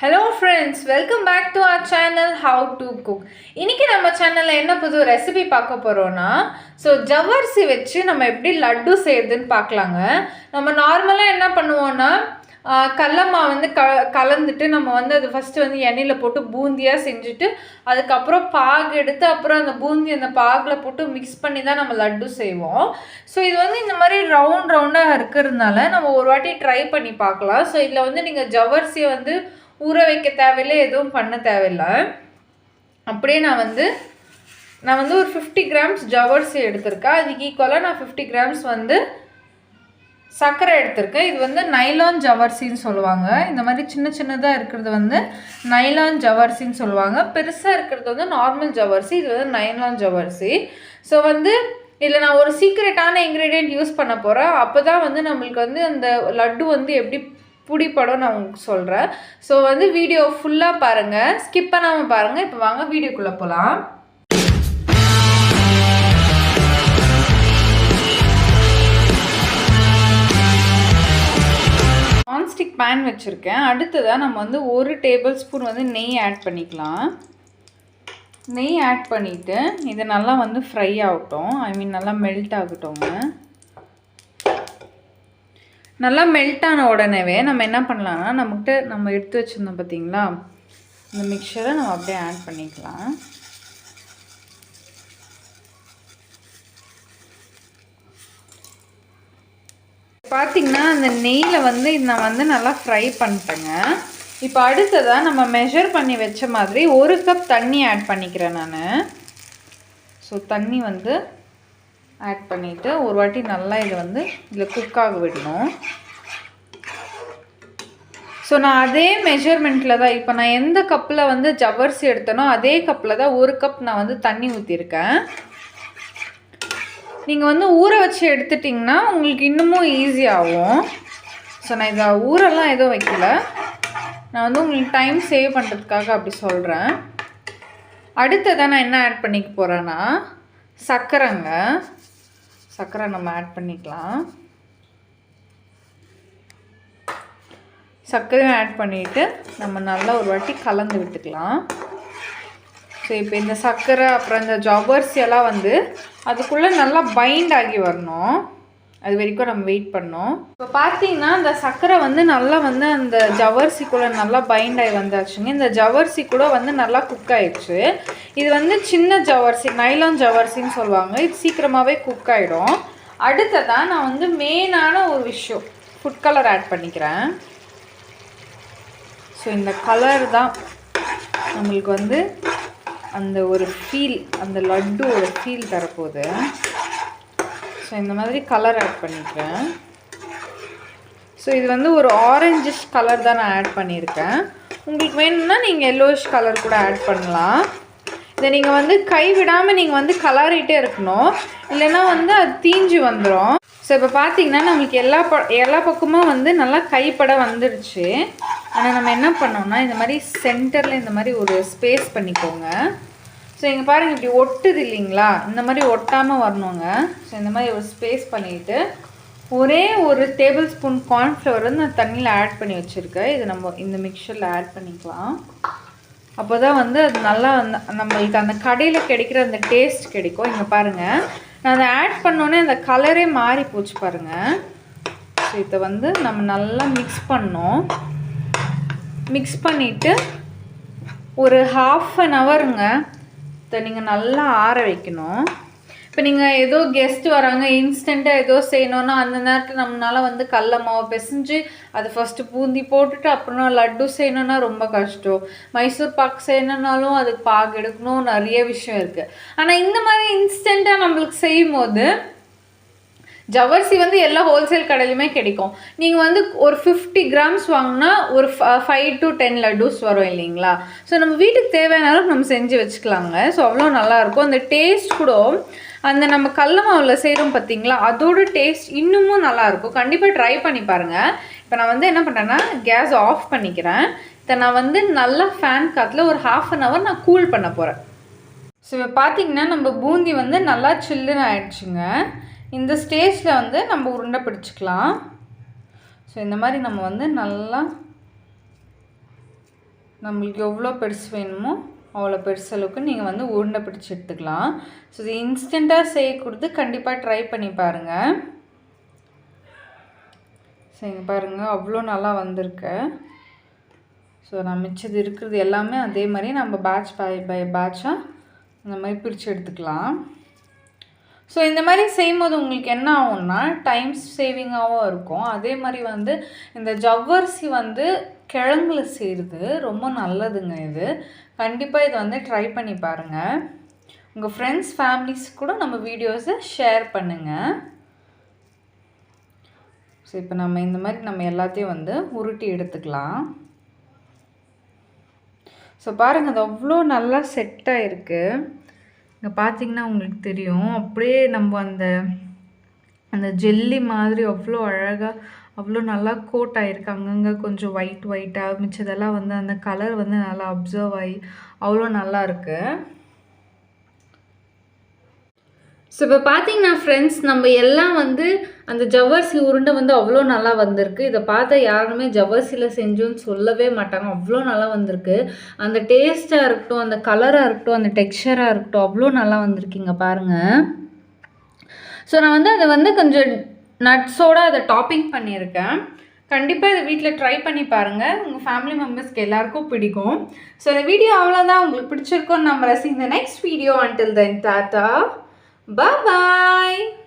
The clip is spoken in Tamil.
Hello friends, welcome back to our channel How to Cook. இன்னைக்கு நம்ம சேனல்ல என்ன புது ரெசிபி பார்க்க போறோம்னா ஜவ்வரிசி வச்சு நம்ம எப்படி லட்டு செய்யறதுன்னு பார்க்கலாங்க. நம்ம நார்மலா என்ன பண்ணுவோம்னா கடலை வந்து கலந்துட்டு நம்ம வந்து அது ஃபர்ஸ்ட் வந்து எண்ணெயில போட்டு பூந்தியா செஞ்சுட்டு அதுக்கப்புறம் பாகு எடுத்து அப்புறம் அந்த பூந்தி அந்த பாகுல போட்டு மிக்ஸ் பண்ணி தான் நம்ம லட்டு செய்வோம். ஸோ இது வந்து இந்த மாதிரி ரவுண்டாக இருக்கிறதுனால நம்ம ஒரு வாட்டி ட்ரை பண்ணி பார்க்கலாம். ஸோ இதில் வந்து நீங்கள் ஜவ்வரிசியை வந்து ஊற வைக்க தேவையில்லை, எதுவும் பண்ண தேவையில்லை. அப்படியே நான் வந்து ஒரு 50 கிராம்ஸ் ஜவ்வரிசி எடுத்திருக்கேன். அதுக்கு ஈக்குவலாக நான் 50 கிராம்ஸ் வந்து சர்க்கரை எடுத்திருக்கேன். இது வந்து நைலான் ஜவ்வரிசின்னு சொல்லுவாங்க. இந்த மாதிரி சின்ன சின்னதாக இருக்கிறது வந்து நைலான் ஜவ்வரிசின்னு சொல்லுவாங்க. பெருசாக இருக்கிறது வந்து நார்மல் ஜவ்வரிசி. இது வந்து நைலான் ஜவ்வரிசி. ஸோ வந்து இதில் நான் ஒரு சீக்ரெட்டான இன்க்ரீடியன்ட் யூஸ் பண்ண போகிறேன். அப்போ தான் வந்து நம்மளுக்கு வந்து அந்த லட்டு வந்து எப்படி பிடிப்படும் நான் உங்களுக்கு சொல்கிறேன். ஸோ வந்து வீடியோ ஃபுல்லாக பாருங்கள், ஸ்கிப் பண்ணாமல் பாருங்கள். இப்போ வாங்க வீடியோக்குள்ளே போகலாம். நான்ஸ்டிக் பேன் வச்சுருக்கேன். அடுத்ததாக நம்ம வந்து 1 டேபிள் ஸ்பூன் வந்து நெய் ஆட் பண்ணிக்கலாம். நெய் ஆட் பண்ணிவிட்டு இது நல்லா வந்து ஃப்ரை ஆகட்டும், நல்லா மெல்ட் ஆகட்டும்ங்க. நல்லா மெல்ட் ஆன உடனேவே நம்ம என்ன பண்ணலாம்னா நம்ம எடுத்து வச்சுருந்தோம் பார்த்தீங்களா, இந்த மிக்சரை நம்ம அப்படியே ஆட் பண்ணிக்கலாம். பார்த்திங்கன்னா அந்த நெய்யில் வந்து நான் வந்து நல்லா ஃப்ரை பண்ணிட்டேங்க. இப்போ அடுத்ததாக நம்ம மெஷர் பண்ணி வச்ச மாதிரி 1 கப் தண்ணி ஆட் பண்ணிக்கிறேன் நான். ஸோ தண்ணி வந்து ஆட் பண்ணிவிட்டு ஒரு வாட்டி நல்லா இதை வந்து இதில் குக்காக விடணும். ஸோ நான் அதே மெஷர்மெண்ட்டில் தான் இப்போ நான் எந்த கப்பில் வந்து ஜவ்வரிசி எடுத்தனோ அதே கப்பில் தான் 1 கப் நான் வந்து தண்ணி ஊற்றிருக்கேன். நீங்கள் வந்து ஊற வச்சு எடுத்துட்டிங்கன்னா உங்களுக்கு இன்னமும் ஈஸியாகும். ஸோ நான் இதை ஊரெல்லாம் எதுவும் வைக்கல, நான் வந்து உங்களுக்கு டைம் சேவ் பண்ணுறதுக்காக அப்படி சொல்கிறேன். அடுத்ததான் நான் என்ன ஆட் பண்ணிக்க போகிறேன்னா சர்க்கரைங்க. சர்க்கரை நம்ம ஆட் பண்ணிக்கலாம். சர்க்கரையும் ஆட் பண்ணிவிட்டு நம்ம நல்லா ஒரு வாட்டி கலந்து விட்டுக்கலாம். ஸோ இப்போ இந்த சர்க்கரை அப்புறம் இந்த ஜவ்வரிசியெல்லாம் வந்து அதுக்குள்ளே நல்லா பைண்ட் ஆகி வரணும், அது வரைக்கும் நம்ம வெயிட் பண்ணோம். இப்போ பார்த்தீங்கன்னா இந்த சர்க்கரை வந்து நல்லா வந்து அந்த ஜவ்வரிசிக்குள்ளே நல்லா பைண்ட் ஆகி வந்தாச்சுங்க. இந்த ஜவ்வரிசி கூட வந்து நல்லா குக் ஆகிடுச்சு. இது வந்து சின்ன ஜவ்வரிசி, நைலான் ஜவ்வரிசின்னு சொல்லுவாங்க. இது சீக்கிரமாகவே குக் ஆகிடும். அடுத்ததான் நான் வந்து மெயினான ஒரு விஷயம் ஃபுட் கலர் ஆட் பண்ணிக்கிறேன். ஸோ இந்த கலர் தான் நம்மளுக்கு வந்து அந்த ஒரு ஃபீல், அந்த லட்டுவோட ஃபீல் தரப்போகுது. ஸோ இந்த மாதிரி கலர் ஆட் பண்ணிக்கிறேன். ஸோ இது வந்து ஒரு ஆரஞ்சிஷ் கலர் தான் நான் ஆட் பண்ணியிருக்கேன். உங்களுக்கு வேணும்னா நீங்கள் எல்லோயிஷ் கலர் கூட ஆட் பண்ணலாம். இதை நீங்கள் வந்து கை விடாமல் நீங்கள் வந்து கலரிட்டே இருக்கணும், இல்லைன்னா வந்து அது தீஞ்சு வந்துடும். ஸோ இப்போ பார்த்தீங்கன்னா நம்மளுக்கு எல்லா பக்கமும் வந்து நல்லா கைப்பட வந்துடுச்சு. ஆனால் நம்ம என்ன பண்ணோம்னா இந்த மாதிரி சென்டரில் இந்த மாதிரி ஒரு ஸ்பேஸ் பண்ணிக்கோங்க. ஸோ இங்கே பாருங்கள் இப்படி ஒட்டுது இல்லைங்களா, இந்த மாதிரி ஒட்டாமல் வரணுங்க. ஸோ இந்த மாதிரி ஒரு ஸ்பேஸ் பண்ணிவிட்டு ஒரே 1 டேபிள் ஸ்பூன் கார்ன்ஃப்ளவர் வந்து நான் தண்ணியில் ஆட் பண்ணி வச்சுருக்கேன். இது நம்ம இந்த மிக்சரில் ஆட் பண்ணிக்கலாம். அப்போ தான் வந்து அது நல்லா நம்மளுக்கு அந்த கடையில் கிடைக்கிற அந்த டேஸ்ட் கிடைக்கும். இங்கே பாருங்கள் நான் அதை ஆட் பண்ணோன்னே அந்த கலரே மாறி போச்சு பாருங்கள். ஸோ இதை வந்து நம்ம நல்லா மிக்ஸ் பண்ணோம். மிக்ஸ் பண்ணிவிட்டு ஒரு 1/2 அன் ஹவருங்க இதை நீங்கள் நல்லா ஆற வைக்கணும். இப்போ நீங்கள் ஏதோ கெஸ்ட் வராங்க, இன்ஸ்டண்ட்டாக ஏதோ செய்யணுன்னா அந்த நேரத்தில் நம்மளால் வந்து கடல மாவு பிசைஞ்சு அதை ஃபஸ்ட்டு பூந்தி போட்டுட்டு அப்புறம் லட்டு செய்யணுன்னா ரொம்ப கஷ்டம். மைசூர் பாக்கு செய்யணுன்னாலும் அதுக்கு பாகு எடுக்கணும், நிறைய விஷயம் இருக்குது. ஆனால் இந்த மாதிரி இன்ஸ்டண்ட்டாக நம்மளுக்கு செய்யும் போது ஜவ்வரிசி வந்து எல்லா ஹோல்சேல் கடையிலுமே கிடைக்கும். நீங்கள் வந்து ஒரு 50 கிராம்ஸ் வாங்கினா ஒரு 5 to 10 லட்டூஸ் வரும் இல்லைங்களா. ஸோ நம்ம வீட்டுக்கு தேவையான அளவுக்கு நம்ம செஞ்சு வச்சுக்கலாங்க. ஸோ அவ்வளோ நல்லாயிருக்கும். அந்த டேஸ்ட் கூட அந்த நம்ம கடல மாவில் செய்கிறோம் பார்த்தீங்களா, அதோட டேஸ்ட் இன்னமும் நல்லாயிருக்கும். கண்டிப்பாக ட்ரை பண்ணி பாருங்கள். இப்போ நான் வந்து என்ன பண்ணுறேன்னா கேஸ் ஆஃப் பண்ணிக்கிறேன். இதை நான் வந்து நல்லா ஃபேன் காற்றுல ஒரு 1/2 அன் ஹவர் நான் கூல் பண்ண போகிறேன். ஸோ இப்போ பார்த்தீங்கன்னா நம்ம பூந்தி வந்து நல்லா சில்லுன்னு ஆயிடுச்சுங்க. இந்த ஸ்டேஜில் வந்து நம்ம உருண்டை பிடிச்சிக்கலாம். ஸோ இந்த மாதிரி நம்ம வந்து நல்லா நம்மளுக்கு எவ்வளோ பெருசு வேணுமோ அவ்வளோ பெருசளவுக்கு நீங்கள் வந்து உருண்டை பிடிச்சி எடுத்துக்கலாம். ஸோ இது இன்ஸ்டண்ட்டாக செய்யக்கூடாது, கண்டிப்பாக ட்ரை பண்ணி பாருங்கள். சரிங்க பாருங்கள், அவ்வளோ நல்லா வந்திருக்கு. ஸோ நான் மிச்சது இருக்கிறது எல்லாமே அதே மாதிரி நம்ம பேட்ச் பை பேட்சாக இந்த மாதிரி பிரித்து எடுத்துக்கலாம். ஸோ இந்த மாதிரி செய்யும்போது உங்களுக்கு என்ன ஆகும்னா டைம் சேவிங்காகவும் இருக்கும். அதே மாதிரி வந்து இந்த ஜவ்வரிசி வந்து கிழங்குல செய்கிறது ரொம்ப நல்லதுங்க. இது கண்டிப்பாக இதை வந்து ட்ரை பண்ணி பாருங்கள். உங்கள் ஃப்ரெண்ட்ஸ் ஃபேமிலிஸ் கூட நம்ம வீடியோஸை ஷேர் பண்ணுங்கள். ஸோ இப்போ நம்ம இந்த மாதிரி நம்ம எல்லாத்தையும் வந்து உருட்டி எடுத்துக்கலாம். ஸோ பாருங்கள், அது அவ்வளோ நல்லா செட்டாக இருக்குது. இங்கே பார்த்தீங்கன்னா உங்களுக்கு தெரியும், அப்படியே நம்ம அந்த ஜெல்லி மாதிரி அவ்வளோ அழகாக அவ்வளோ நல்லா கோட் ஆகிருக்கு. அங்கங்கே கொஞ்சம் ஒயிட்டாக மிச்சதெல்லாம் வந்து அந்த கலர் வந்து நல்லா அப்சர்வ் ஆகி அவ்வளோ நல்லா இருக்குது. ஸோ இப்போ பார்த்தீங்கன்னா ஃப்ரெண்ட்ஸ், நம்ம எல்லாம் வந்து அந்த ஜவ்வரிசி உருண்டை வந்து அவ்வளோ நல்லா வந்திருக்கு. இதை பார்த்தா யாருமே ஜவ்வரிசியில் செஞ்சோன்னு சொல்லவே மாட்டாங்க, அவ்வளோ நல்லா வந்திருக்கு. அந்த டேஸ்ட்டாக இருக்கட்டும், அந்த கலராக இருக்கட்டும், அந்த டெக்ஸ்சராக இருக்கட்டும், அவ்வளோ நல்லா வந்திருக்குங்க பாருங்கள். ஸோ நான் வந்து அதை வந்து கொஞ்சம் நட்ஸோடு அதை டாப்பிங் பண்ணியிருக்கேன். கண்டிப்பாக இதை வீட்டில் ட்ரை பண்ணி பாருங்கள், உங்கள் ஃபேமிலி மெம்பர்ஸ்க்கு எல்லாருக்கும் பிடிக்கும். ஸோ இந்த வீடியோ அவ்வளோதான், உங்களுக்கு பிடிச்சிருக்கோன்னு நம்புறேன். இந்த next video, until then, tata, bye bye.